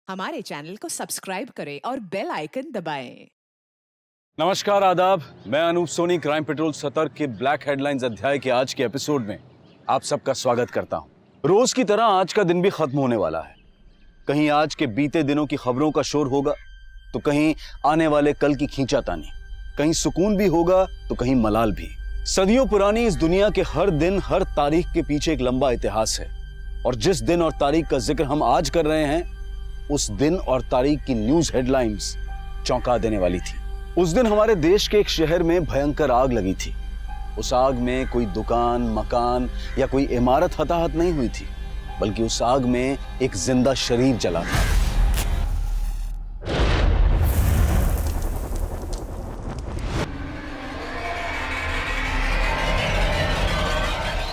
हमारे चैनल को सब्सक्राइब करें और बेल आइकन दबाएं। नमस्कार, आदाब। मैं अनूप सोनी क्राइम पेट्रोल सतर्क के ब्लैक हेडलाइंस अध्याय के आज के एपिसोड में आप सबका स्वागत करता हूं। रोज की तरह आज का दिन भी खत्म होने वाला है। कहीं आज के बीते दिनों की खबरों का शोर होगा तो कहीं आने वाले कल की खींचातानी, कहीं सुकून भी होगा तो कहीं मलाल भी। सदियों पुरानी इस दुनिया के हर दिन हर तारीख के पीछे एक लंबा इतिहास है और जिस दिन और तारीख का जिक्र हम आज कर रहे हैं उस दिन और तारीख की न्यूज हेडलाइंस चौंका देने वाली थी। उस दिन हमारे देश के एक शहर में भयंकर आग लगी थी। उस आग में कोई दुकान, मकान या कोई इमारत हताहत नहीं हुई थी, बल्कि उस आग में एक जिंदा शरीर जला था।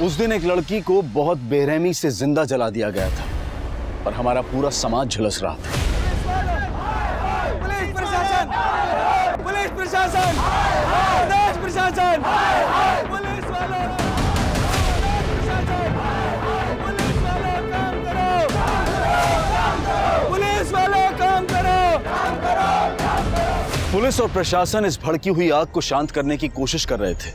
उस दिन एक लड़की को बहुत बेरहमी से जिंदा जला दिया गया था और हमारा पूरा समाज झुलस रहा था। पुलिस प्रशासन, पुलिस प्रशासन, प्रदेश प्रशासन, पुलिस वालों, पुलिस वालों काम करो, पुलिस वालों काम करो। पुलिस और प्रशासन इस भड़की हुई आग को शांत करने की कोशिश कर रहे थे।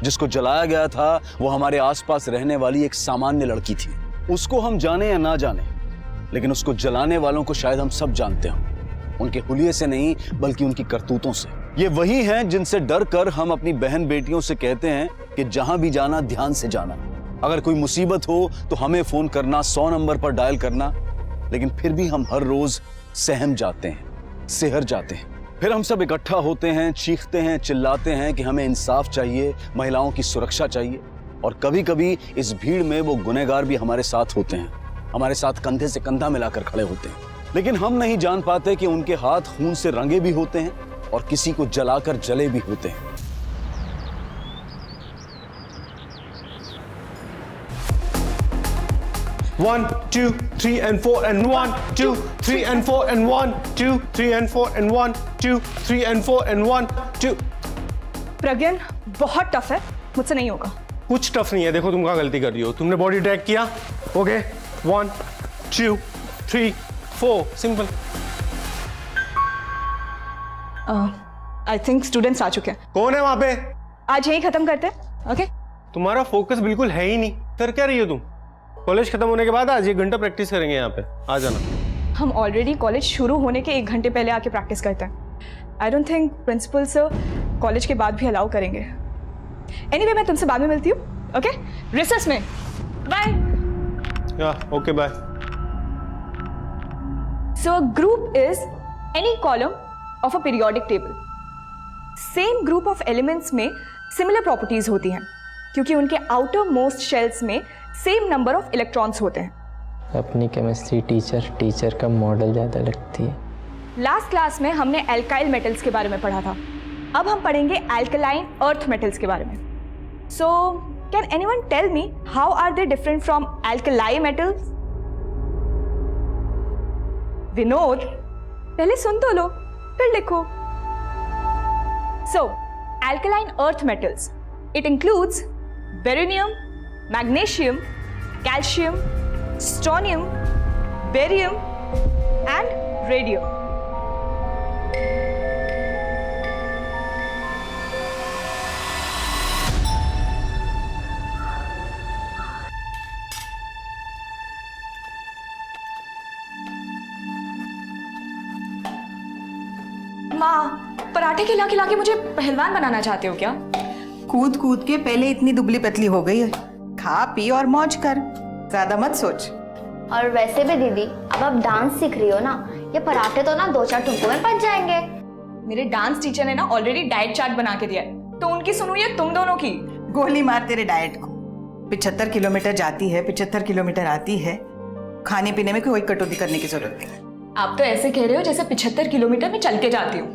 जिसको जलाया गया था वो हमारे आसपास रहने वाली एक सामान्य लड़की थी। उसको हम जाने या ना जाने, लेकिन उसको जलाने वालों को शायद हम सब जानते हों। उनके हुलिये से नहीं बल्कि उनकी करतूतों से। ये वही हैं जिनसे डर कर हम अपनी बहन बेटियों से कहते हैं कि जहां भी जाना ध्यान से जाना। अगर कोई मुसीबत हो तो हमें फोन करना, 100 नंबर पर डायल करना। लेकिन फिर भी हम हर रोज सहम जाते हैं, सिहर जाते हैं। फिर हम सब इकट्ठा होते हैं, चीखते हैं, चिल्लाते हैं कि हमें इंसाफ चाहिए, महिलाओं की सुरक्षा चाहिए। और कभी कभी इस भीड़ में वो गुनहगार भी हमारे साथ होते हैं, हमारे साथ कंधे से कंधा मिलाकर खड़े होते हैं। लेकिन हम नहीं जान पाते कि उनके हाथ खून से रंगे भी होते हैं और किसी को जलाकर जले भी होते हैं। One, two, three, and 4, and 1, 2, 3, and 4, and 1, 2, 3, and 4, and 1, 2, 3, and 4, and 1, 2। प्रज्ञान बहुत टफ है, मुझसे नहीं होगा। कुछ टफ नहीं है। देखो तुम कहाँ गलती कर रही हो। तुमने बॉडी ट्रैक किया, okay, 1, 2, 3, 4, simple. I think students आ चुके हैं। कौन है वहां पे? आज यही खत्म करते हैं, ओके? तुम्हारा फोकस बिल्कुल है ही नहीं। कर क्या रही हो तुम? कॉलेज खत्म होने के बाद आज 1 घंटा प्रैक्टिस करेंगे यहाँ पे, आ जाना। हम ऑलरेडी कॉलेज शुरू होने के 1 घंटे पहले आके प्रैक्टिस करते हैं। I don't think principal sir college के बाद भी अलाउ करेंगे। एनीवे, मैं तुमसे बाद में मिलती हूँ, ओके? रिसेस में। बाय। या okay, bye. So a group is any column of a periodic table. Same group of elements में सिमिलर प्रॉपर्टीज होती हैं क्योंकि उनके आउटर मोस्ट शेल्स में सेम नंबर ऑफ इलेक्ट्रॉन्स होते हैं। अपनी केमिस्ट्री टीचर का मॉडल ज़्यादा लगती है। लास्ट क्लास में हमने एल्काइल मेटल्स के बारे में पढ़ा था। अब हम पढ़ेंगे एल्कलाइन अर्थ मेटल्स के बारे में। So can anyone tell me how are they different from alkali metals? Vinod, पहले सुन तो लो फिर लिखो। So alkaline earth metals, it includes beryllium, magnesium, calcium, strontium, barium, and radium. माँ, पराठे खिला खिला के मुझे पहलवान बनाना चाहते हो क्या? कूद कूद के पहले इतनी दुबली पतली हो गई है। खा पी और मौज कर, ज्यादा मत सोच। और वैसे भी दीदी, अब आप डांस सीख रही हो ना, ये पराठे तो ना 2-4 टुकड़ों में पच जाएंगे। मेरे डांस टीचर ने ना ऑलरेडी डाइट चार्ट बना के दिया है, तो उनकी सुनो या तुम दोनों की? गोली मार तेरे डाइट को। 75 किलोमीटर जाती है, 75 किलोमीटर आती है। खाने पीने में कोई कटौती करने की जरूरत नहीं। आप तो ऐसे कह रहे हो जैसे 75 किलोमीटर में चल के जाती हूँ।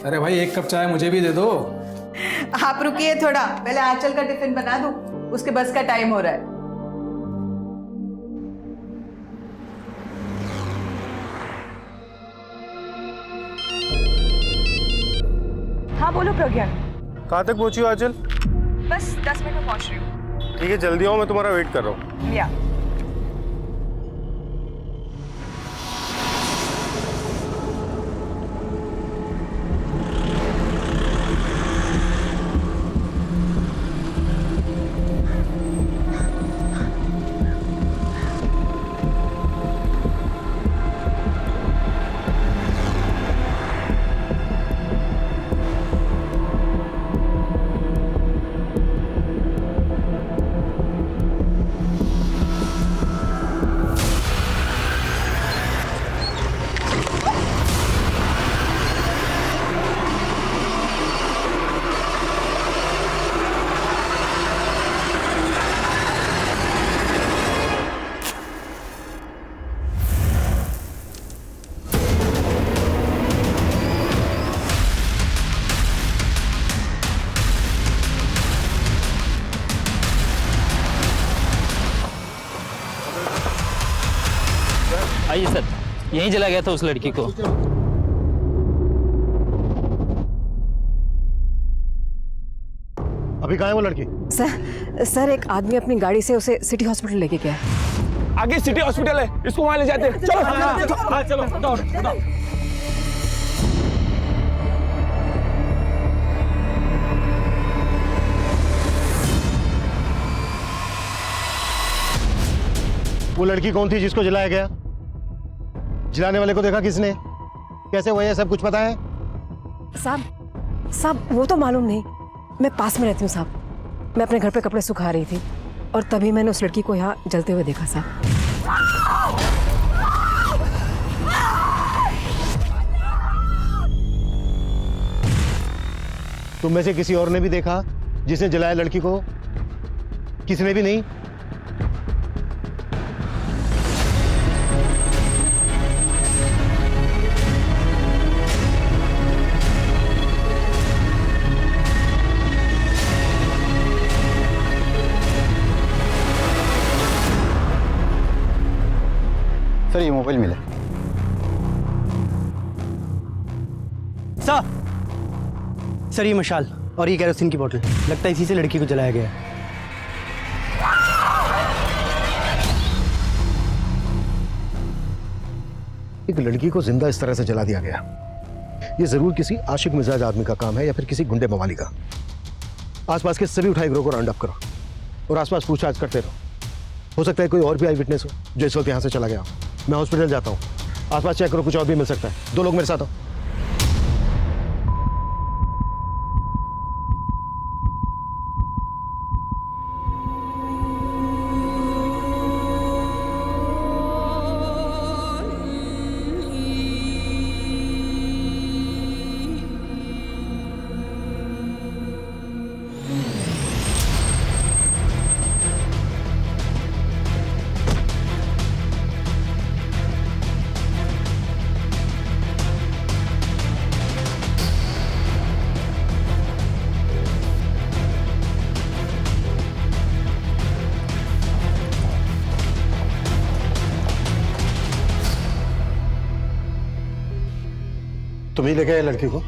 अरे भाई, 1 कप चाय मुझे भी दे दो। आप रुकिए थोड़ा, पहले आंचल का टिफिन बना दूं, उसके बस का टाइम हो रहा है। हाँ बोलो प्रज्ञान। कहाँ तक पहुंची हो आंचल? बस 10 मिनट में पहुंच रही हूँ। ठीक है, जल्दी आओ, मैं तुम्हारा वेट कर रहा हूँ। या आइए सर, यहीं जला गया था उस लड़की को। अभी कहाँ है वो लड़की? सर एक आदमी अपनी गाड़ी से उसे सिटी हॉस्पिटल लेके गया। आगे सिटी हॉस्पिटल है, इसको वहां ले जाते हैं। चलो चलो। वो लड़की कौन थी जिसको जलाया गया? जलाने वाले को देखा किसने? कैसे हुआ, ये सब कुछ पता है? साहब वो तो मालूम नहीं, मैं पास में रहती हूँ साहब। मैं अपने घर पे कपड़े सुखा रही थी और तभी मैंने उस लड़की को यहाँ जलते हुए देखा साहब। तुम में से किसी और ने भी देखा जिसने जलाया लड़की को? किसने भी नहीं? सर ये मोबाइल मिला। सर ये मशाल और ये केरोसिन की बोतल, लगता है इसी से लड़की को जलाया गया है। एक लड़की को जिंदा इस तरह से जला दिया गया, ये जरूर किसी आशिक मिजाज आदमी का काम है या फिर किसी गुंडे मवाली का। आसपास के सभी उठाई गिरोह को राउंड अप करो और आसपास पूछताछ करते रहो। हो सकता है कोई और भी आई विटनेस हो जो इस वक्त यहाँ से चला गया हो। मैं हॉस्पिटल जाता हूँ, आसपास चेक करो, कुछ और भी मिल सकता है। 2 लोग मेरे साथ आओ। तुम ही लेके आए लड़की को?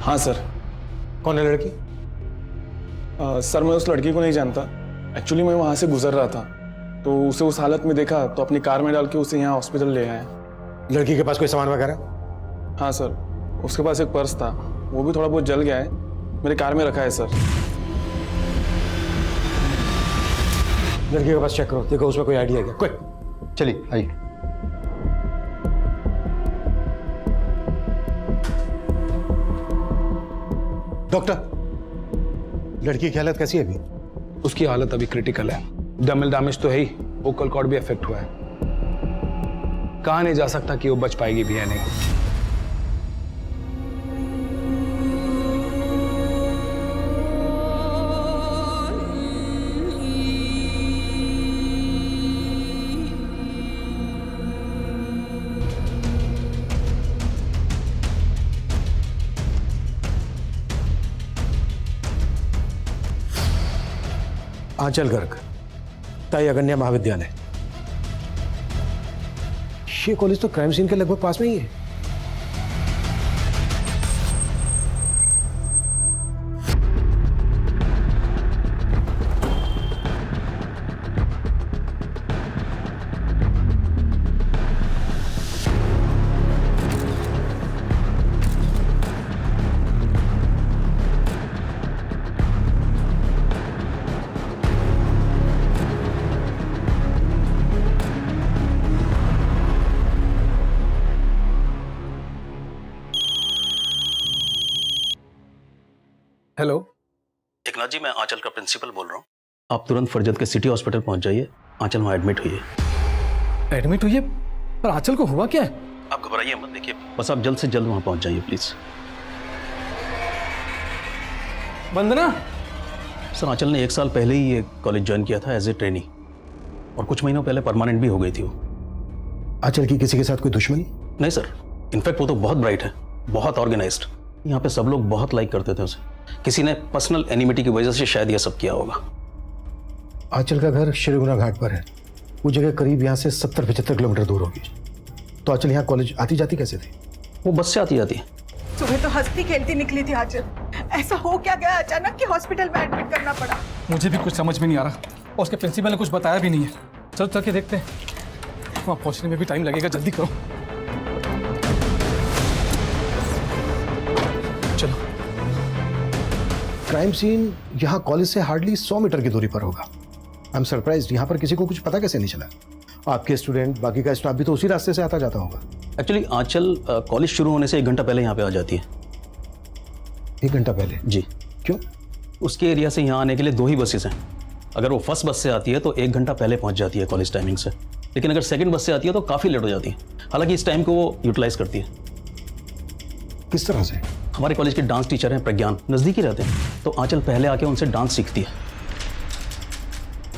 हाँ सर। कौन है लड़की? सर मैं उस लड़की को नहीं जानता। एक्चुअली मैं वहाँ से गुजर रहा था तो उसे उस हालत में देखा तो अपनी कार में डाल के उसे यहाँ हॉस्पिटल ले आए। लड़की के पास कोई सामान वगैरह? हाँ सर, उसके पास एक पर्स था, वो भी थोड़ा बहुत जल गया है, मेरे कार में रखा है सर। लड़की के पास चेक करो, देखो उसमें कोई आइडिया है क्या? कोई? चलिए आइए। डॉक्टर, लड़की की हालत कैसी है अभी? उसकी हालत अभी क्रिटिकल है, डर्मल डैमेज तो है ही, वोकल कॉर्ड भी अफेक्ट हुआ है। कहा नहीं जा सकता कि वो बच पाएगी भी या नहीं। आंचल गर्ग, ताई अगन्या महाविद्यालय। ये कॉलेज तो क्राइम सीन के लगभग पास में ही है। हेलो एकनाथ जी, मैं आंचल का प्रिंसिपल बोल रहा हूँ। आप तुरंत फरजत के सिटी हॉस्पिटल पहुंच जाइए। आंचल वहाँ एडमिट हुई है। एडमिट हुई है? पर आंचल को हुआ क्या है? आप घबराइए मत, देखिए बस आप जल्द से जल्द वहाँ पहुंच जाइए प्लीज। वंदना, सर आंचल ने 1 साल पहले ही ये कॉलेज ज्वाइन किया था एज ए ट्रेनी और कुछ महीनों पहले परमानेंट भी हो गई थी वो। आंचल की किसी के साथ कोई दुश्मनी? नहीं सर, इनफैक्ट वो तो बहुत ब्राइट है, बहुत ऑर्गेनाइज्ड। यहाँ पे सब लोग बहुत लाइक करते थे उसे। किसी ने पर्सनल एनिमिटी की वजह से शायद यह सब किया होगा। आंचल का घर श्रीगुना घाट पर है। वो जगह करीब यहाँ से 70-75 किलोमीटर दूर होगी। तो आंचल यहाँ कॉलेज आती जाती कैसे थी? वो बस से आती जाती है। सुबह तो हंसती खेलती निकली थी आंचल, ऐसा हो क्या गया अचानक कि हॉस्पिटल में एडमिट करना पड़ा? मुझे भी कुछ समझ में नहीं आ रहा और उसके प्रिंसिपल ने कुछ बताया भी नहीं है। चलो चल के देखते हैं, वहाँ पहुँचने में भी टाइम लगेगा, जल्दी करो। चलो। क्राइम सीन यहाँ कॉलेज से हार्डली 100 मीटर की दूरी पर होगा। आई एम सरप्राइज्ड, यहाँ पर किसी को कुछ पता कैसे नहीं चला? आपके स्टूडेंट, बाकी का स्टाफ भी तो उसी रास्ते से आता जाता होगा। एक्चुअली आंचल कॉलेज शुरू होने से 1 घंटा पहले यहाँ पे आ जाती है। 1 घंटा पहले? जी। क्यों? उसके एरिया से यहाँ आने के लिए 2 ही बसेस हैं। अगर वो फर्स्ट बस से आती है तो 1 घंटा पहले पहुँच जाती है कॉलेज टाइमिंग से, लेकिन अगर सेकंड बस से आती है तो काफ़ी लेट हो जाती है। हालांकि इस टाइम को वो यूटिलाइज करती है। किस तरह से? हमारे कॉलेज के डांस टीचर हैं प्रज्ञान, नज़दीक ही रहते हैं, तो आंचल पहले आके उनसे डांस सीखती है।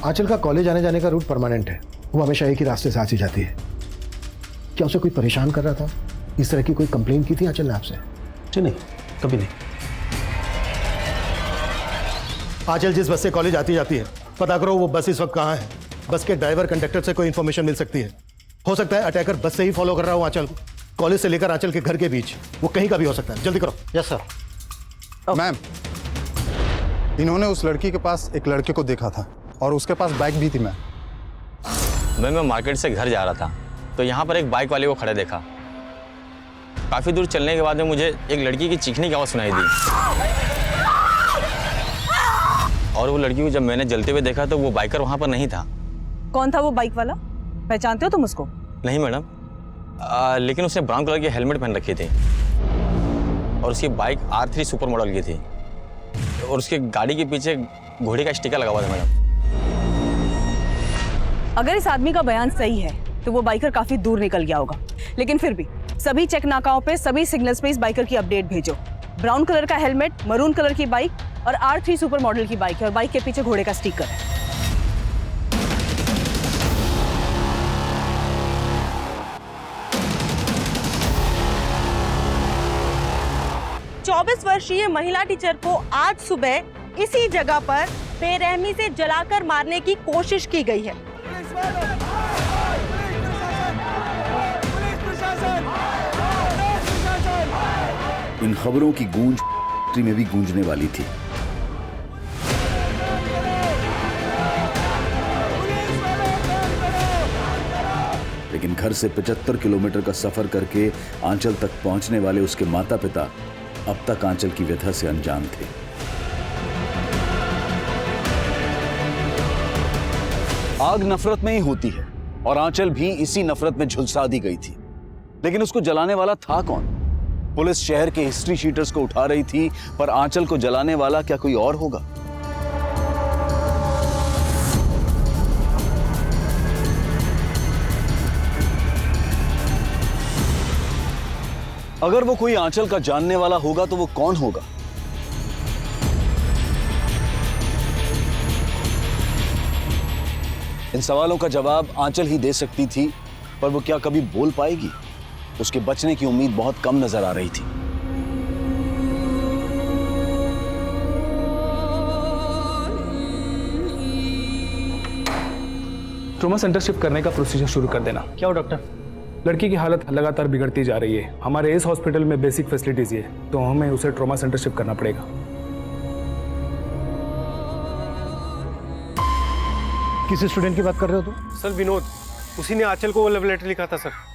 आंचल का कॉलेज आने जाने का रूट परमानेंट है, वो हमेशा एक ही रास्ते से आती जाती है। क्या उसे कोई परेशान कर रहा था? इस तरह की कोई कंप्लेंट की थी आंचल ने आपसे? जी नहीं, कभी नहीं। आंचल जिस बस से कॉलेज आती जाती है, पता करो वो बस इस वक्त कहाँ है। बस के ड्राइवर कंडक्टर से कोई इन्फॉर्मेशन मिल सकती है। हो सकता है अटैकर बस से ही फॉलो कर रहा हो आंचल को, कॉलेज से लेकर आंचल के घर के बीच, वो कहीं का भी हो सकता है। जल्दी करो। Yes sir. मैम, इन्होंने उस लड़की के पास एक लड़के को देखा था और उसके पास बाइक भी थी। मैं मार्केट से घर जा रहा था तो यहाँ पर एक बाइक वाले को खड़े देखा। काफ़ी दूर चलने के बाद में मुझे एक लड़की की चीखने की आवाज़ सुनाई दी और वो लड़की को जब मैंने जलते हुए देखा तो वो बाइकर वहाँ पर नहीं था। कौन था वो बाइक वाला? पहचानते हो तुम उसको? नहीं मैडम, लेकिन उसने ब्राउन कलर की हेलमेट पहन रखी थी और उसकी बाइक R3 सुपर मॉडल की थी और उसके गाड़ी के पीछे घोड़े का स्टिकर लगा हुआ था मैडम। अगर इस आदमी का बयान सही है तो वो बाइकर काफी दूर निकल गया होगा, लेकिन फिर भी सभी चेक नाकाओं पे, सभी सिग्नल्स पे इस बाइकर की अपडेट भेजो। ब्राउन कलर का हेलमेट, मरून कलर की बाइक और R3 सुपर मॉडल की बाइक है और बाइक के पीछे घोड़े का स्टिकर है। वर्षीय महिला टीचर को आज सुबह इसी जगह पर बेरहमी से जलाकर मारने की कोशिश की गई है। इन खबरों की गूंज में भी गूंजने वाली थी। लेकिन घर से 75 किलोमीटर का सफर करके आंचल तक पहुंचने वाले उसके माता पिता अब तक आंचल की व्यथा से अनजान थे। आग नफरत में ही होती है और आंचल भी इसी नफरत में झुलसा दी गई थी। लेकिन उसको जलाने वाला था कौन? पुलिस शहर के हिस्ट्री शीटर्स को उठा रही थी, पर आंचल को जलाने वाला क्या कोई और होगा? अगर वो कोई आंचल का जानने वाला होगा तो वो कौन होगा? इन सवालों का जवाब आंचल ही दे सकती थी, पर वो क्या कभी बोल पाएगी? उसके बचने की उम्मीद बहुत कम नजर आ रही थी। ट्रॉमा सेंटर शिफ्ट करने का प्रोसीजर शुरू कर देना। क्या हो डॉक्टर? लड़की की हालत लगातार बिगड़ती जा रही है। हमारे इस हॉस्पिटल में बेसिक फैसिलिटीज है, तो हमें उसे ट्रॉमा सेंटर शिफ्ट करना पड़ेगा। किस स्टूडेंट की बात कर रहे हो तुम? सर विनोद, उसी ने आंचल को वो लव लेटर लिखा था सर।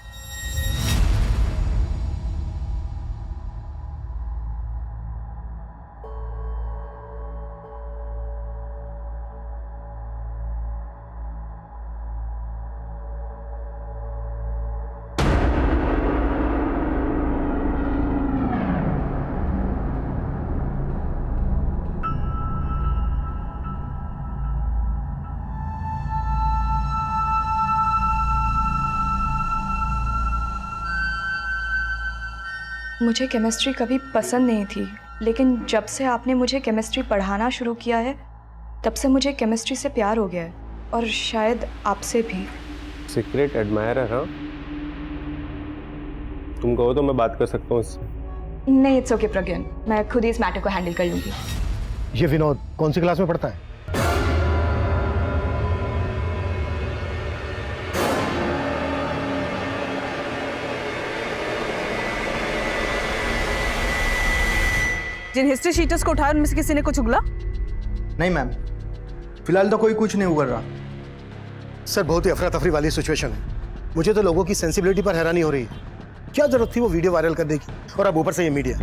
मुझे केमिस्ट्री कभी पसंद नहीं थी, लेकिन जब से आपने मुझे केमिस्ट्री पढ़ाना शुरू किया है तब से मुझे केमिस्ट्री से प्यार हो गया है, और शायद आपसे भी। Secret admirer? हाँ, तुम कहो तो मैं बात कर सकता हूँ इससे। नहीं, इट्स ओके प्रज्ञान, मैं खुद ही इस मैटर को हैंडल कर लूँगी। ये विनोद कौन सी क्लास में पढ़ता है? जिन हिस्ट्री शीटर्स को उठाया उनमें से किसी ने कुछ उगला? नहीं मैम, फिलहाल तो कोई कुछ नहीं उगल रहा। सर बहुत ही अफरा तफरी वाली सिचुएशन है। मुझे तो लोगों की सेंसिबिलिटी पर हैरानी हो रही है। क्या जरूरत थी वो वीडियो वायरल करने की, और अब ऊपर से ये मीडिया।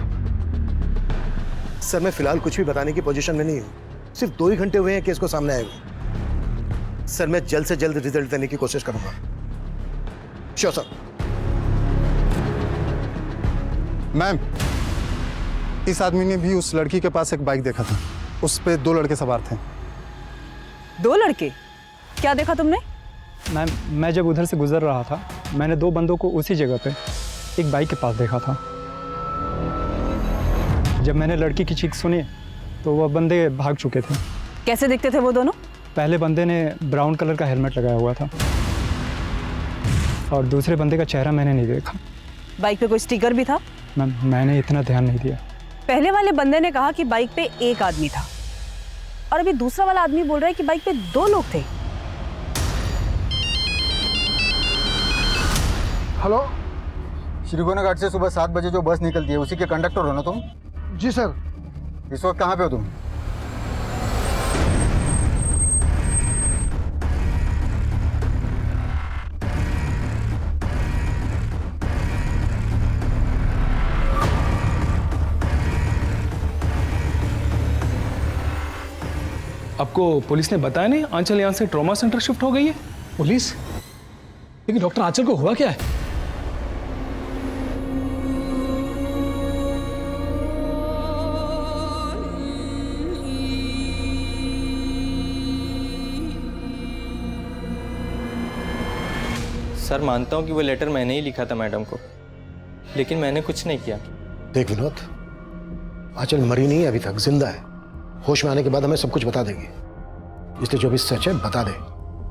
सर मैं फिलहाल कुछ भी बताने की पोजीशन में नहीं हूँ। सिर्फ 2 ही घंटे हुए हैं केस को सामने आए हुए। सर मैं जल्द से जल्द रिजल्ट देने की कोशिश करूंगा। Sure sir. मैम, इस आदमी ने भी उस लड़की के पास एक बाइक देखा था। उस पे 2 लड़के सवार थे। 2 लड़के? क्या देखा तुमने? मैम, मैं जब उधर से गुजर रहा था, मैंने 2 बंदों को उसी जगह पे एक बाइक के पास देखा था। जब मैंने लड़की की चीख सुनी तो वह बंदे भाग चुके थे। कैसे दिखते थे वो दोनों? पहले बंदे ने ब्राउन कलर का हेलमेट लगाया हुआ था और दूसरे बंदे का चेहरा मैंने नहीं देखा। बाइक पे कोई स्टिकर भी था? मैम, मैंने इतना ध्यान नहीं दिया। पहले वाले बंदे ने कहा कि बाइक पे एक आदमी था और अभी दूसरा वाला आदमी बोल रहा है कि बाइक पे 2 लोग थे। हेलो, श्रीगोना घाट से सुबह 7 बजे जो बस निकलती है उसी के कंडक्टर हो ना तुम? जी सर। इस वक्त कहाँ पे हो तुम? आपको पुलिस ने बताया नहीं आंचल यहाँ से ट्रॉमा सेंटर शिफ्ट हो गई है? पुलिस? लेकिन डॉक्टर आंचल को हुआ क्या है? सर मानता हूँ कि वो लेटर मैंने ही लिखा था मैडम को, लेकिन मैंने कुछ नहीं किया। देख विनोद, आंचल मरी नहीं है अभी तक, जिंदा है। होश में आने के बाद हमें सब कुछ बता देगी, इसलिए जो भी सच है बता दे।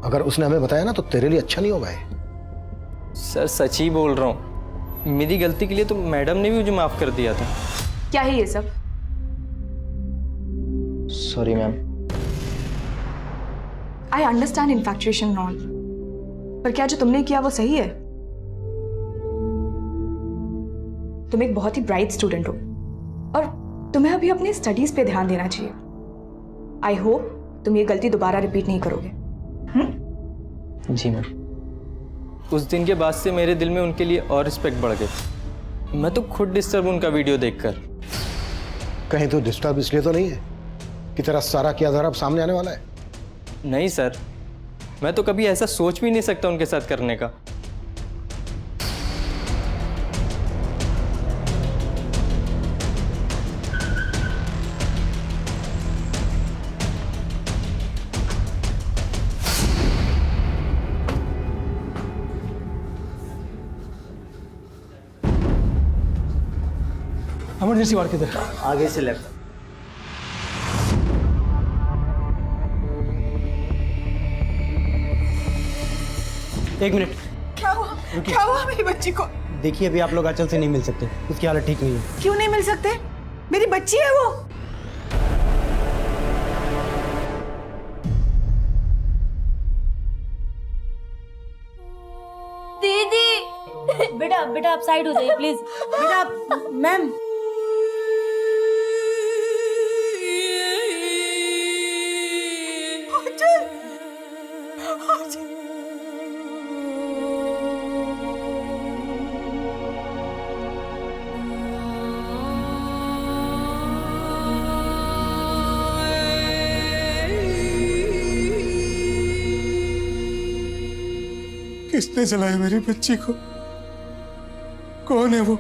अगर उसने हमें बताया ना तो तेरे लिए अच्छा नहीं होगा ये। सर सच ही बोल रहा हूँ, मेरी गलती के लिए तो मैडम ने भी मुझे माफ कर दिया था। क्या है ये सब? Sorry ma'am. I understand इन्फैक्चुएशन non, पर क्या जो तुमने किया वो सही है? तुम एक बहुत ही ब्राइट स्टूडेंट हो और तुम्हें अभी अपनी स्टडीज पे ध्यान देना चाहिए। आई होप तुम ये गलती दोबारा रिपीट नहीं करोगे। जी मैम। उस दिन के बाद से मेरे दिल में उनके लिए और रिस्पेक्ट बढ़ गई। मैं तो खुद डिस्टर्ब उनका वीडियो देखकर। कहीं तो डिस्टर्ब इसलिए तो नहीं है कि तेरा सारा किया धरा अब सामने आने वाला है? नहीं सर, मैं तो कभी ऐसा सोच भी नहीं सकता उनके साथ करने का। इमरजेंसी वार्ड किधर? आगे से लेफ्ट। एक मिनट। क्या हुआ? क्या हुआ मेरी बच्ची को? देखिए, अभी आप लोग आंचल से नहीं मिल सकते, उसकी हालत ठीक नहीं है। क्यों नहीं मिल सकते? मेरी बच्ची है वो। दीदी बेटा बेटा आप साइड हो जाइए प्लीज। बेटा मैम। किसने जलाया मेरी बच्ची को? कौन है वो?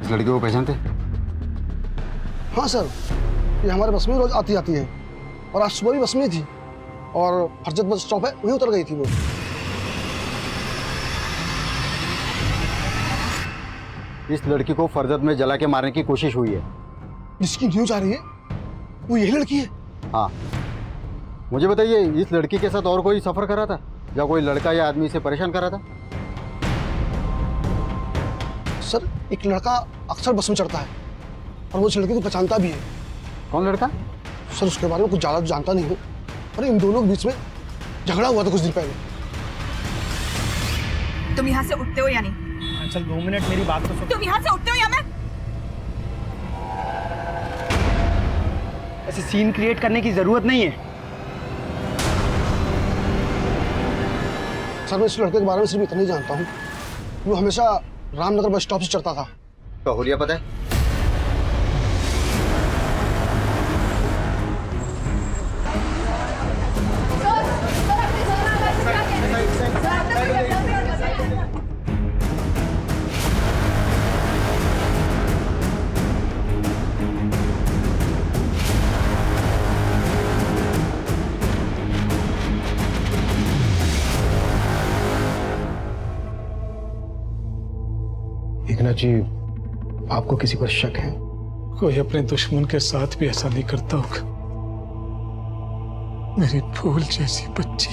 इस लड़के को पहचानते? हाँ सर, ये हमारे बस में रोज आती जाती है और आज सुबह भी बस में थी और फरजत बस स्टॉप है वहीं उतर गई थी वो। इस लड़की को फरजत में जला के मारने की कोशिश हुई है। जिसकी न्यूज आ रही है वो यही लड़की है? हाँ। मुझे बताइए, इस लड़की के साथ और कोई सफर कर रहा था या कोई लड़का या आदमी इसे परेशान कर रहा था? सर एक लड़का अक्सर बस में चढ़ता है और वो उस लड़के को पहचानता भी है। कौन लड़का? सर उसके बारे में कुछ ज़्यादा जानता नहीं हूँ, पर इन दोनों के बीच में झगड़ा हुआ था कुछ दिन पहले। तुम यहाँ से उठते हो या नहीं? चल 2 मिनट मेरी बात तो सुन। तुम यहाँ से उठते हो या मैं? ऐसे सीन क्रिएट करने की जरूरत नहीं है। सर मैं इस लड़के के बारे में सिर्फ इतना ही जानता हूँ, वो हमेशा रामनगर बस स्टॉप से चढ़ता था। तो होलिया पता है? एकनाथ जी, आपको किसी पर शक है? कोई अपने दुश्मन के साथ भी ऐसा नहीं करता होगा। मेरी फूल जैसी बच्ची।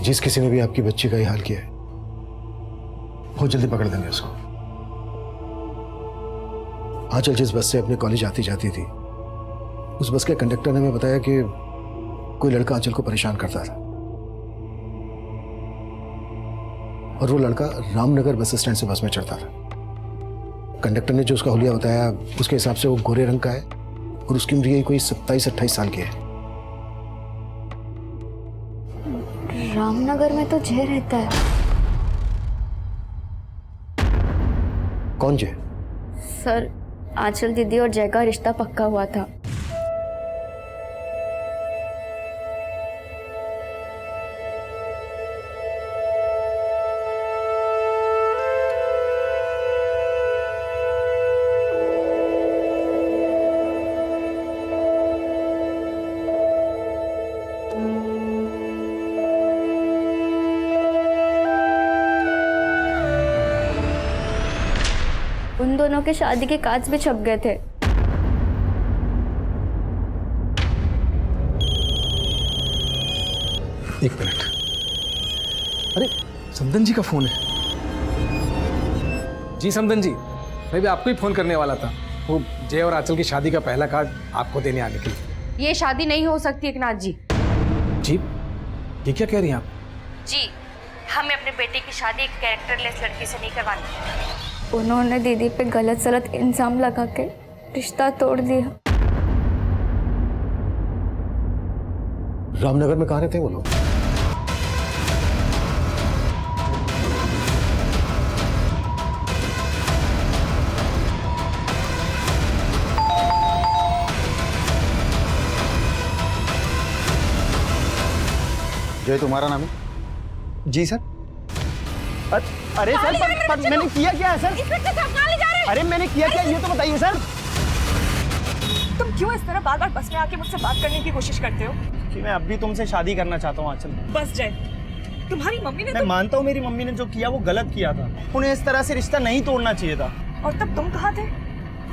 जिस किसी ने भी आपकी बच्ची का ये हाल किया है, बहुत जल्दी पकड़ देंगे उसको। आंचल जिस बस से अपने कॉलेज आती जाती थी, उस बस के कंडक्टर ने हमें बताया कि कोई लड़का आंचल को परेशान करता था और वो लड़का रामनगर बस स्टैंड से बस में चढ़ता था। कंडक्टर ने जो उसका हुलिया बताया, उसके हिसाब से वो गोरे रंग का है और उसकी उम्र यही कोई 27-28 साल की है। रामनगर में तो जय रहता है। कौन जय? सर आंचल दीदी और जय का रिश्ता पक्का हुआ था। उन दोनों के शादी के कार्ड्स भी छप गए थे। एक मिनट। अरे समदन जी का फोन है। जी समदन जी, मैं भी आपको ही फोन करने वाला था। वो जय और आंचल की शादी का पहला कार्ड आपको देने आने के लिए। ये शादी नहीं हो सकती एकनाथ जी। जी ये क्या कह रही हैं आप? जी हमें अपने बेटे की शादी एक कैरेक्टरलेस लड़की से नहीं करवानी। उन्होंने दीदी पे गलत सलत इल्जाम लगा के रिश्ता तोड़ दिया। रामनगर में कहाँ रहते हैं वो लोग? जय तुम्हारा नाम है? जी सर। अरे सर पर मैंने किया क्या है सर? अरे मैंने किया क्या ये तो बताइए सर। तुम क्यों इस तरह बार बार बस में आके मुझसे बात करने की कोशिश करते हो? कि मैं अब भी तुमसे शादी करना चाहता हूँ आंचल। बस जय, तुम्हारी मम्मी ने मैं मानता हूँ मेरी मम्मी ने जो किया वो गलत किया था। उन्हें इस तरह से रिश्ता नहीं तोड़ना चाहिए था। और तब तुम कहाँ थे?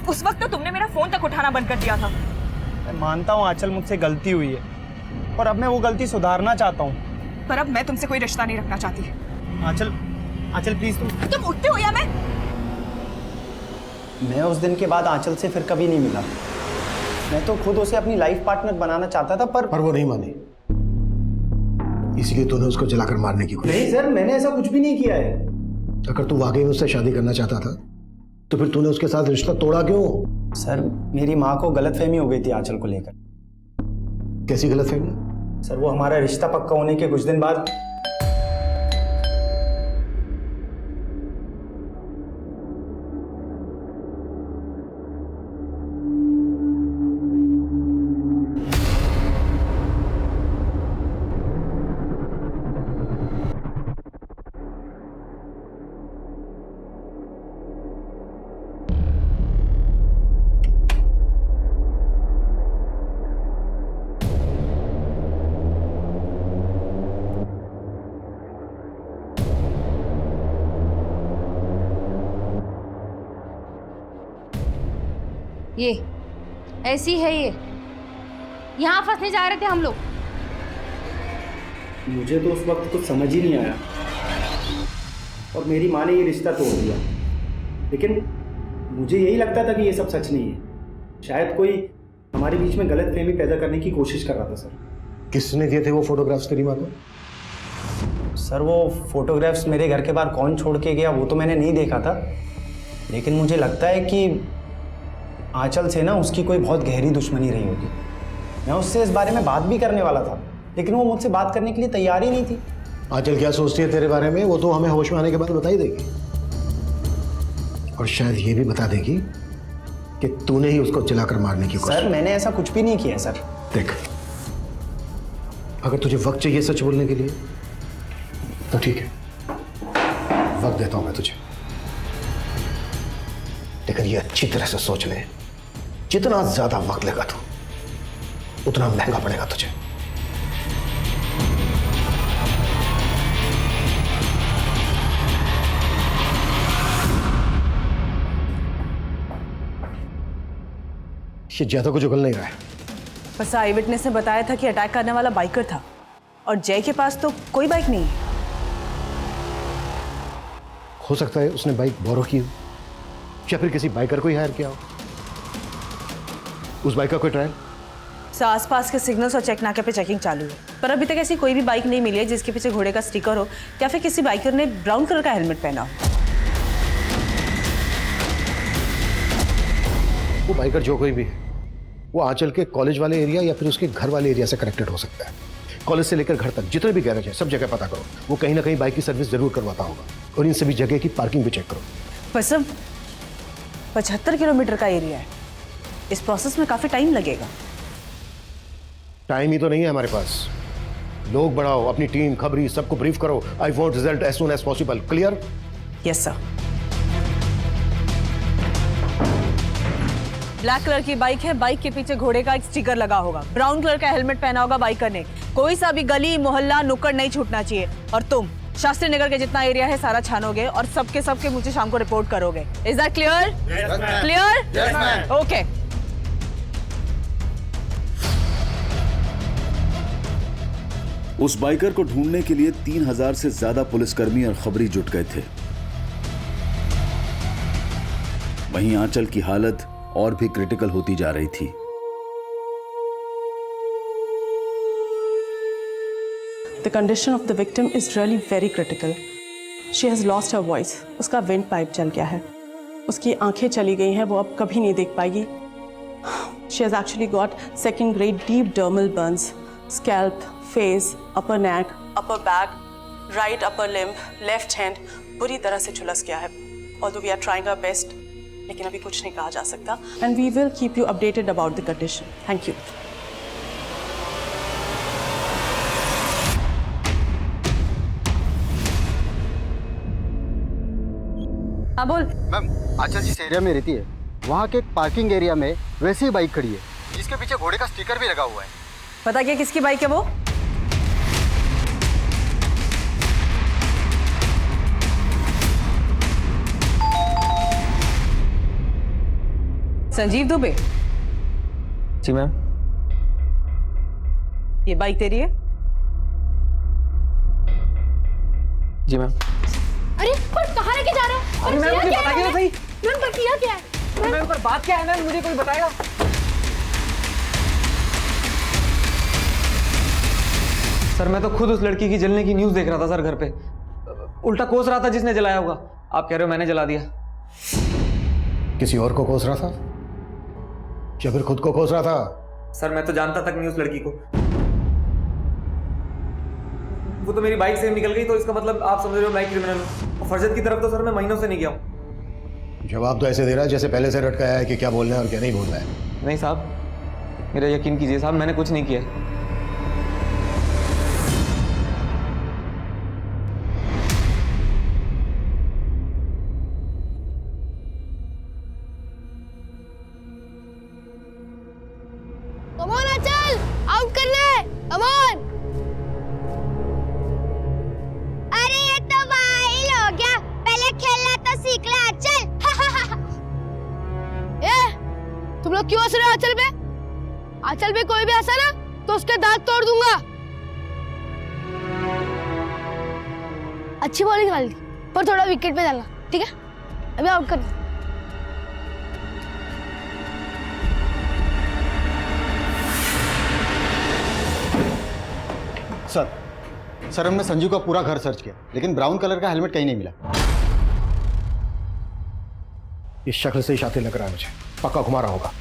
उस वक्त तो तुमने मेरा फोन तक उठाना बंद कर दिया था। मैं मानता हूँ आंचल मुझसे गलती हुई है और अब मैं वो गलती सुधारना चाहता हूँ। पर अब मैं तुमसे कोई रिश्ता नहीं रखना चाहती। आंचल आंचल प्लीज तुम उठते हो या मैं उस दिन के बाद आंचल से फिर कभी नहीं मिला। मैं तो खुद उसे अपनी लाइफ पार्टनर बनाना चाहता था पर वो नहीं मानी, इसलिए तूने उसको जलाकर मारने की कोशिश। नहीं सर, मैंने ऐसा कुछ भी नहीं किया है। अगर तू वाकई उससे शादी करना चाहता था तो फिर तूने उसके साथ रिश्ता तोड़ा क्यों? सर मेरी माँ को गलतफहमी हो गई थी आंचल को लेकर। कैसी गलतफहमी? सर वो हमारा रिश्ता पक्का होने के कुछ दिन बाद ऐसी है ये। यहाँ फंसने जा रहे थे हम लोग। मुझे तो उस वक्त कुछ समझ ही नहीं आया और मेरी माँ ने ये रिश्ता तोड़ दिया, लेकिन मुझे यही लगता था कि ये सब सच नहीं है। शायद कोई हमारे बीच में गलतफहमी पैदा करने की कोशिश कर रहा था सर। किसने दिए थे वो फोटोग्राफ्स तेरी माँ को? सर वो फोटोग्राफ्स मेरे घर के बाहर कौन छोड़ के गया वो तो मैंने नहीं देखा था, लेकिन मुझे लगता है कि आंचल से ना उसकी कोई बहुत गहरी दुश्मनी रही होगी। मैं उससे इस बारे में बात भी करने वाला था, लेकिन वो मुझसे बात करने के लिए तैयार ही नहीं थी। आंचल क्या सोचती है तेरे बारे में वो तो हमें होश में आने के बाद बता ही देगी, और शायद ये भी बता देगी कि तूने ही उसको जलाकर मारने की कोशिश। सर मैंने ऐसा कुछ भी नहीं किया सर। देख, अगर तुझे वक्त चाहिए सच बोलने के लिए तो ठीक है, वक्त देता हूं मैं तुझे, लेकिन ये अच्छी तरह से सोच ले, जितना ज्यादा वक्त लेगा तू उतना महंगा पड़ेगा तुझे। ये ज्यादा कुछ उगल नहीं रहा है। बस आई विटनेस ने बताया था कि अटैक करने वाला बाइकर था और जय के पास तो कोई बाइक नहीं है। हो सकता है उसने बाइक बोरो की हो या फिर किसी बाइकर को ही हायर किया हो। उस बाइक का कोई ट्रायल? आसपास के सिग्नल्स और चेक नाके पे चेकिंग चालू है, पर अभी तक ऐसी कोई भी बाइक नहीं मिली है जिसके पीछे घोड़े का स्टिकर हो या फिर किसी बाइकर ने ब्राउन कलर का हेलमेट पहना हो। वो बाइकर जो कोई भी है वो आंचल के कॉलेज वाले एरिया या फिर उसके घर वाले एरिया से कनेक्टेड हो सकता है। कॉलेज से लेकर घर तक जितने भी गैरेज हैं सब जगह पता करो, वो कहीं ना कहीं बाइक की सर्विस जरूर करवाता होगा, और इन सभी जगह की पार्किंग भी चेक करो। बस अब 75 किलोमीटर का एरिया है, इस प्रोसेस में काफी टाइम लगेगा। टाइम ही तो नहीं है हमारे पास। लोग बढ़ाओ, अपनी टीम, खबरी, सबको ब्रीफ करो। I want result as soon as possible. Clear? Yes sir. Black colour की बाइक है, बाइक के पीछे घोड़े का एक स्टिकर लगा होगा, ब्राउन कलर का हेलमेट पहना होगा बाइकर ने। कोई सा भी गली, मोहल्ला, नुक्कड़ नहीं छूटना चाहिए। और तुम शास्त्री नगर के जितना एरिया है सारा छानोगे और सबके मुझे शाम को रिपोर्ट करोगे। Is that clear? Clear? Okay. उस बाइकर को ढूंढने के लिए 3000 से ज्यादा पुलिसकर्मी और खबरी जुट गए थे। वहीं आंचल की हालत और भी क्रिटिकल होती जा रही थी। The condition of the victim is really very critical. She has lost her voice. उसका wind pipe चल गया है, उसकी आंखें चली गई हैं, वो अब कभी नहीं देख पाएगी। She has actually got second grade deep dermal burns, scalp, face, upper neck, upper back, right upper limb, left hand बुरी तरह से झुलस गया है। Although we are trying our best, लेकिन अभी कुछ नहीं कहा जा सकता। And we will keep you updated about the condition. Thank you. हाँ बोल। मैम आंचल जिस एरिया में रहती है वहाँ के एक पार्किंग एरिया में वैसी ही बाइक खड़ी है जिसके पीछे घोड़े का स्टिकर भी लगा हुआ है। पता क्या किसकी बाइक है वो? संजीव दुबे। जी मैम। ये बाइक तेरी है? जी मैम। अरे पर कहाँ लेके जा रहा है? अरे मैम मुझे बताइए तो सही। मैम पर किया क्या है? मैम पर बात क्या है मैम, मुझे कोई बताएगा? सर मैं तो खुद उस लड़की की जलने की न्यूज़ देख रहा था सर, घर पे उल्टा कोस रहा था जिसने जलाया होगा। आप कह रहे हो मैंने जला दिया? किसी और को कोस रहा था या फिर खुद को कोस रहा था? सर मैं तो जानता तक नहीं उस लड़की को, वो तो मेरी बाइक से निकल गई, तो इसका मतलब आप समझ रहे हो मैं क्रिमिनल हूँ। फरजत की तरफ तो सर मैं महीनों से नहीं गया हूँ। जवाब तो ऐसे दे रहा है जैसे पहले से रटकाया है कि क्या बोलना है और क्या नहीं बोलना है। नहीं साहब, मेरा यकीन कीजिए साहब, मैंने कुछ नहीं किया। कमोन अचल, आउट करना है, कमोन। अरे ये तो वाइल हो गया, पहले खेलना तो सीख ले अचल। तुम लोग क्यों हंस रहे हो आंचल पे? आंचल पे कोई भी हंसा ना तो उसके दांत तोड़ दूंगा। अच्छी बॉलिंग डाली पर थोड़ा विकेट पे डालना, ठीक है? अभी आउट कर। सर हमने संजू का पूरा घर सर्च किया लेकिन ब्राउन कलर का हेलमेट कहीं नहीं मिला। इस शक्ल से ही शातिर लग रहा है मुझे, पक्का घुमा रहा होगा।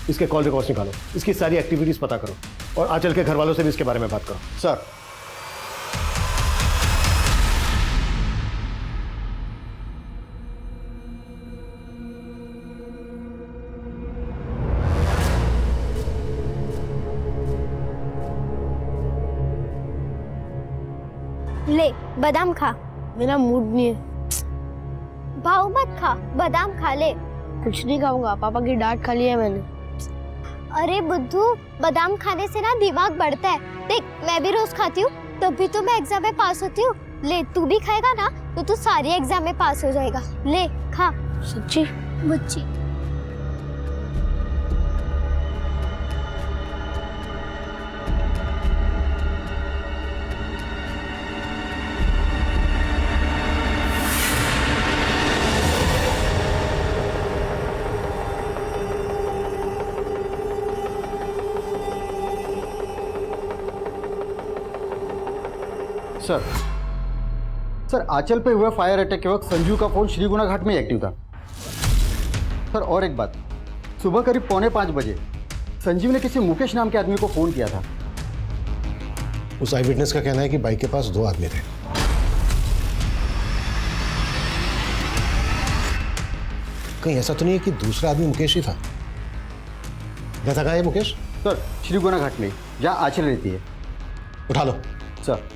इसके कॉल रिकॉर्ड्स निकालो, इसकी सारी एक्टिविटीज पता करो और आंचल के घर वालों से भी इसके बारे में बात करो। सर ले बादाम खा। मेरा मूड नहीं है। भाव मत खा, बादाम खा ले। कुछ नहीं खाऊंगा, पापा की डांट खा ली है मैंने। अरे बुद्धू, बादाम खाने से ना दिमाग बढ़ता है। देख मैं भी रोज खाती हूँ तभी तो मैं एग्जाम में पास होती हूँ। ले तू भी खाएगा ना तो तू सारी एग्जाम में पास हो जाएगा। ले खा। सच्ची? बच्ची। सर आंचल पे हुए फायर अटैक के वक्त संजू का फोन श्रीगुना घाट में एक्टिव था। सर और एक बात, सुबह करीब 4:45 बजे संजीव ने किसी मुकेश नाम के आदमी को फोन किया था। उस आई विटनेस का कहना है कि बाइक के पास 2 आदमी थे। कहीं ऐसा तो नहीं है कि दूसरा आदमी मुकेश ही था? रहता कहाँ है मुकेश? सर श्रीगुना घाट में, जहाँ आंचल रहती है। उठा लो। सर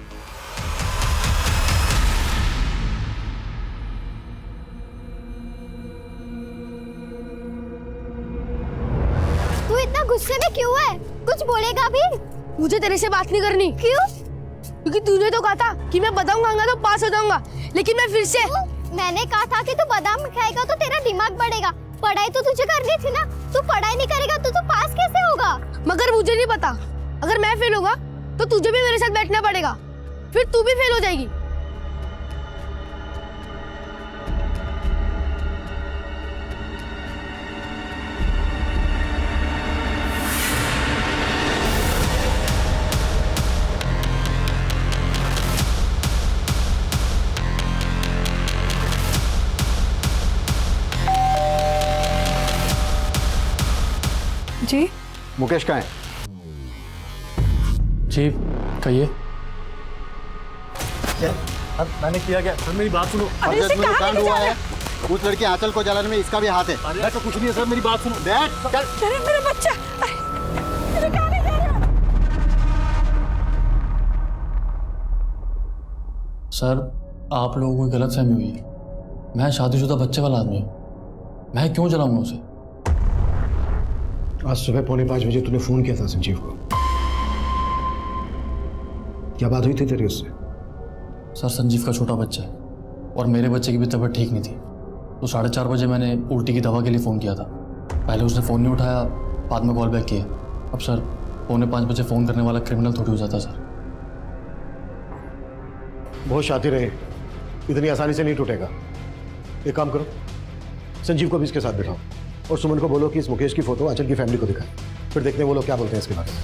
गुस्से में क्यों है? कुछ बोलेगा भी? मुझे तेरे से बात नहीं करनी। क्यों? क्योंकि तूने तो कहा था कि मैं बादाम खाऊंगा तो पास हो जाऊंगा, लेकिन मैं फिर से मैंने कहा था कि तू बादाम खाएगा तो तेरा दिमाग बढ़ेगा। पढ़ाई तो तुझे करनी थी ना, तू पढ़ाई नहीं करेगा तो तू पास कैसे होगा? मगर मुझे नहीं पता, अगर मैं फेल होगा तो तुझे भी मेरे साथ बैठना पड़ेगा, फिर तू भी फेल हो जाएगी। जी मुकेश कहाँ है? जी कहिए। अब मैंने किया क्या? सर मेरी बात सुनो। कांड हुआ है, उस लड़की आंचल को जलाने में इसका भी हाथ है। अरे तो कुछ नहीं है सर, मेरी बात सुनो। अरे मेरा बच्चा, अरे कहाँ ले जा रहे हो? सर आप लोगों को गलतफहमी हुई है। मैं शादीशुदा बच्चे वाला आदमी हूँ, मैं क्यों जलाऊंगा उसे? आज सुबह 4:45 बजे तूने फोन किया था संजीव को, क्या बात हुई थी तेरी उससे? सर संजीव का छोटा बच्चा है और मेरे बच्चे की भी तबीयत ठीक नहीं थी, तो 4:30 बजे मैंने उल्टी की दवा के लिए फ़ोन किया था। पहले उसने फ़ोन नहीं उठाया, बाद में कॉल बैक किया। अब सर 4:45 बजे फ़ोन करने वाला क्रिमिनल थोड़ी हो जाता सर। बहुत शातिर है, इतनी आसानी से नहीं टूटेगा। एक काम करो, संजीव को भी इसके साथ बिठाओ और सुमन को बोलो कि इस मुकेश की फोटो आंचल की फैमिली को दिखाए, फिर देखते हैं वो लोग क्या बोलते हैं इसके बारे में।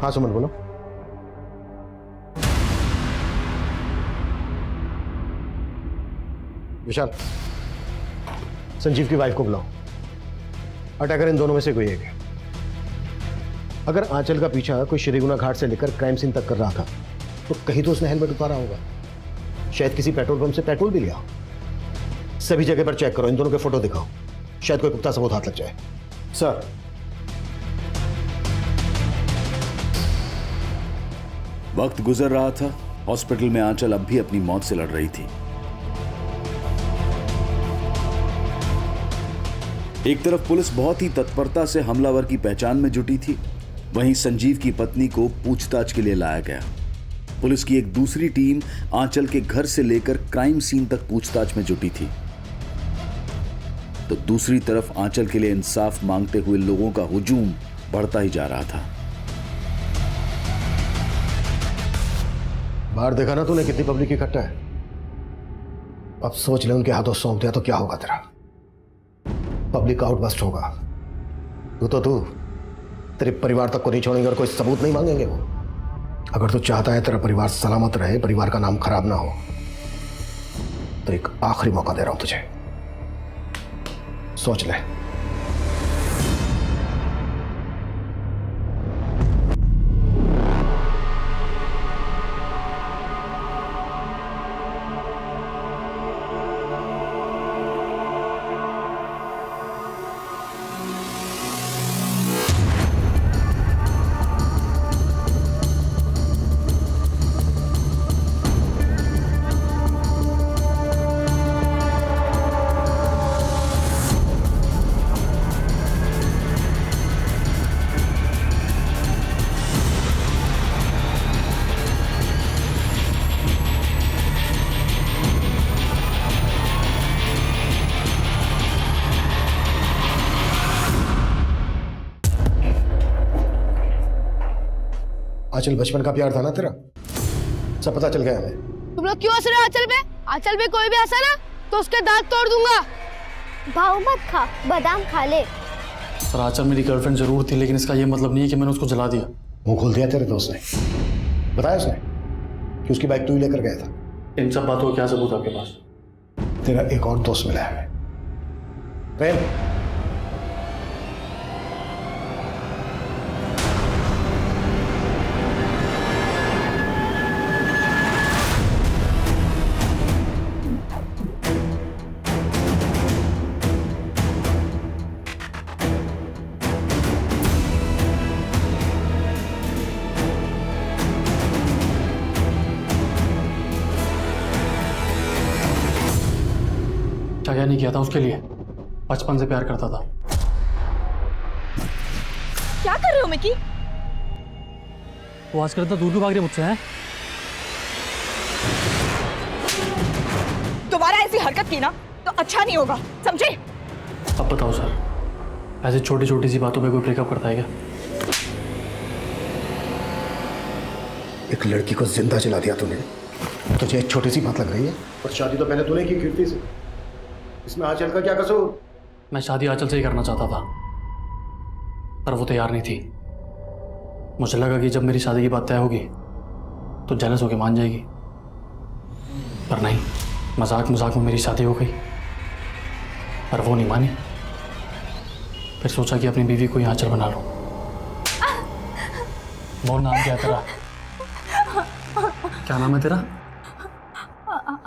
हाँ सुमन बोलो। विशाल, संजीव की वाइफ को बुलाओ। अटैकर इन दोनों में से कोई एक है। अगर आंचल का पीछा कोई श्रीगुना घाट से लेकर क्राइम सीन तक कर रहा था तो कहीं तो उसने हेलमेट उतारा होगा, शायद किसी पेट्रोल पंप से पेट्रोल भी लिया हो। सभी जगह पर चेक करो, इन दोनों के फोटो दिखाओ, शायद कोई पुख्ता सबूत हाथ लग जाए। सर, वक्त गुजर रहा था, हॉस्पिटल में आंचल अब भी अपनी मौत से लड़ रही थी। एक तरफ पुलिस बहुत ही तत्परता से हमलावर की पहचान में जुटी थी, वहीं संजीव की पत्नी को पूछताछ के लिए लाया गया। पुलिस की एक दूसरी टीम आंचल के घर से लेकर क्राइम सीन तक पूछताछ में जुटी थी, तो दूसरी तरफ आंचल के लिए इंसाफ मांगते हुए लोगों का हुजूम बढ़ता ही जा रहा था। बाहर देखा ना तूने कितनी पब्लिक इकट्ठा है। अब सोच ले उनके हाथों सौंप दिया तो क्या होगा तेरा। पब्लिक का आउटबस्ट होगा। तू तेरे परिवार तक को नहीं छोड़ेंगे और कोई सबूत नहीं मांगेंगे वो। अगर तू चाहता है तेरा परिवार सलामत रहे, परिवार का नाम खराब ना हो, तो एक आखिरी मौका दे रहा हूं तुझे, सोच ले। आंचल बचपन का प्यार था ना तेरा, सब पता चल गया हमें। तुम लोग क्यों हंस रहे हो आंचल पे? आंचल पे कोई भी हंसा ना तो उसके दांत तोड़ दूंगा। भाव मत खा, बादाम खा ले। सर आंचल मेरी गर्लफ्रेंड जरूर थी, लेकिन इसका ये मतलब नहीं है कि मैंने उसको जला दिया। मुंह खोल दिया तेरे दोस्त ने, बताया उसने कि उसकी बाइक तू ही लेकर गया था। इन सब बातों का क्या सबूत आपके पास? तेरा एक और दोस्त मिला है हमें, प्रेम। क्या नहीं किया था उसके लिए, बचपन से प्यार करता था। क्या कर रहे हो मिकी? वो आजकल इतना दूर क्यों भाग रहे मुझसे हैं? दोबारा ऐसी हरकत की ना तो अच्छा नहीं होगा, समझे? अब बताओ सर, ऐसे छोटी छोटी सी बातों पे कोई ब्रेकअप करता है क्या? एक लड़की को जिंदा जला दिया तूने, तुझे एक छोटी सी बात लग रही है? और शादी तो पहले तूने की कीर्ति से, इसमें आंचल का क्या कसूर? मैं शादी आंचल से ही करना चाहता था, पर वो तैयार नहीं थी। मुझे लगा कि जब मेरी शादी की बात तय होगी तो जेलस होकर मान जाएगी, पर नहीं, मजाक मजाक में मेरी शादी हो गई। पर वो नहीं मानी। फिर सोचा कि अपनी बीवी को ही आंचल बना लूं। बोल नाम क्या है तेरा? क्या नाम है तेरा?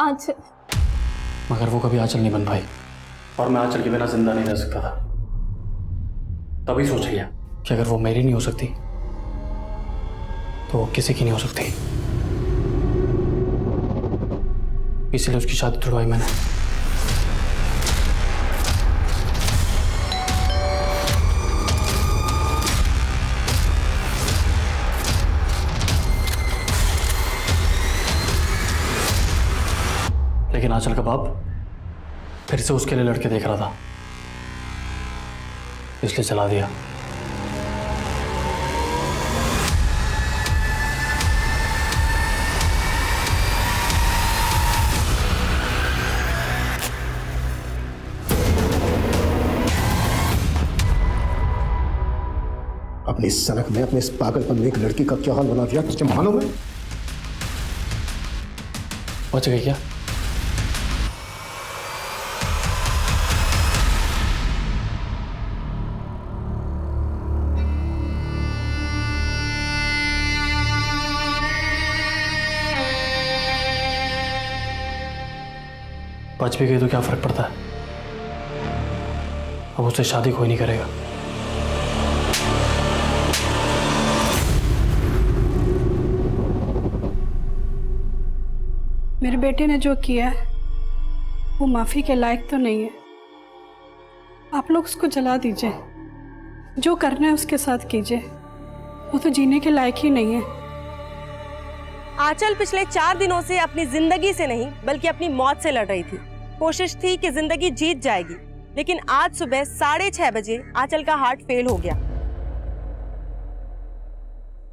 आंचल। मगर वो कभी आंचल नहीं बन पाई, और मैं आंचल के बिना जिंदा नहीं रह सकता था। तभी सोच लिया कि अगर वो मेरी नहीं हो सकती तो वो किसी की नहीं हो सकती, इसलिए उसकी शादी तुड़वाई मैंने। लेकिन आंचल का बाप फिर से उसके लिए लड़के देख रहा था, इसलिए जला दिया। अपनी सनक में, अपने इस पागलपन में एक लड़की का क्या हाल बना दिया तुझे मालूम है? बच गई क्या? बच भी गई तो क्या फर्क पड़ता है, अब उससे शादी कोई नहीं करेगा। मेरे बेटे ने जो किया है वो माफी के लायक तो नहीं है। आप लोग उसको जला दीजिए, जो करना है उसके साथ कीजिए, वो तो जीने के लायक ही नहीं है। आंचल पिछले 4 दिनों से अपनी जिंदगी से नहीं बल्कि अपनी मौत से लड़ रही थी। कोशिश थी कि जिंदगी जीत जाएगी, लेकिन आज सुबह 6:30 बजे आंचल का हार्ट फेल हो गया।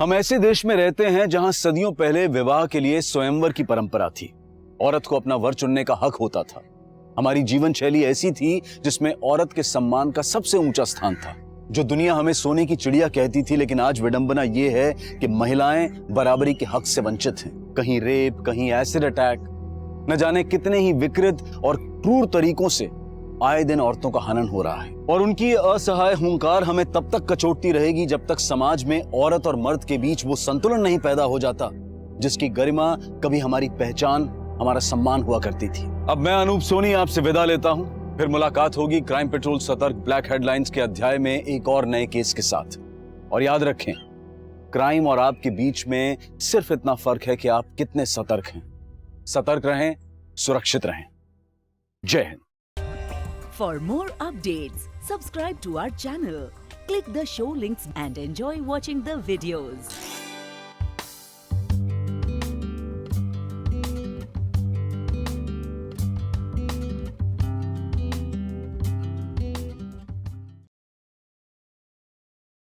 हम ऐसे देश में रहते हैं जहां सदियों पहले विवाह के लिए स्वयंवर की परंपरा थी। औरत को अपना वर चुनने का हक होता था। हमारी जीवन शैली ऐसी थी जिसमें औरत के सम्मान का सबसे ऊंचा स्थान था, जो दुनिया हमें सोने की चिड़िया कहती थी। लेकिन आज विडंबना यह है कि महिलाएं बराबरी के हक से वंचित हैं। कहीं रेप, कहीं एसिड अटैक, न जाने कितने ही विकृत और क्रूर तरीकों से आए दिन औरतों का हनन हो रहा है। और उनकी असहाय हुंकार हमें तब तक कचोटती रहेगी जब तक समाज में औरत और मर्द के बीच वो संतुलन नहीं पैदा हो जाता जिसकी गरिमा कभी हमारी पहचान, हमारा सम्मान हुआ करती थी। अब मैं अनूप सोनी आपसे विदा लेता हूं। फिर मुलाकात होगी क्राइम पेट्रोल सतर्क ब्लैक हेडलाइंस के अध्याय में एक और नए केस के साथ। और याद रखें, क्राइम और आपके बीच में सिर्फ इतना फर्क है कि आप कितने सतर्क हैं। सतर्क रहें, सुरक्षित रहें। जय Hind. For more updates, subscribe to our channel, click the show links and enjoy watching the videos.